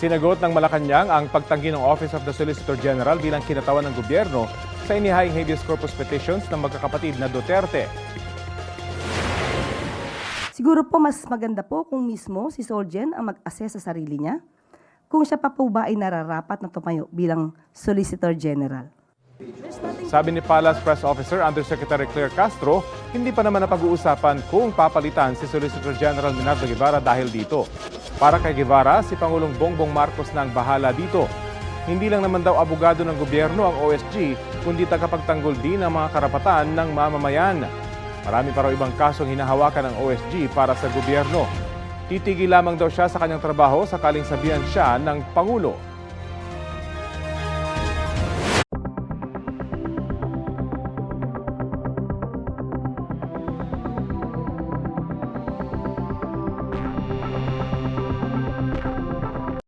Sinagot ng Malacanang ang pagtanggi ng Office of the Solicitor General bilang kinatawan ng gobyerno sa inihaying habeas corpus petitions ng magkakapatid na Duterte. Siguro po mas maganda po kung mismo si Solgen ang mag-assess sa sarili niya, kung siya pa po ba ay nararapat na tumayo bilang Solicitor General. Sabi ni Palace Press Officer Undersecretary Claire Castro, hindi pa naman napag-uusapan kung papalitan si Solicitor General Minardo Guevara dahil dito. Para kay Guevara, si Pangulong Bongbong Marcos na ang bahala dito. Hindi lang naman daw abogado ng gobyerno ang OSG, kundi tagapagtanggol din ng mga karapatan ng mamamayan. Marami pa raw ibang kasong hinahawakan ng OSG para sa gobyerno. Titigil lamang daw siya sa kanyang trabaho sakaling sabihan siya ng Pangulo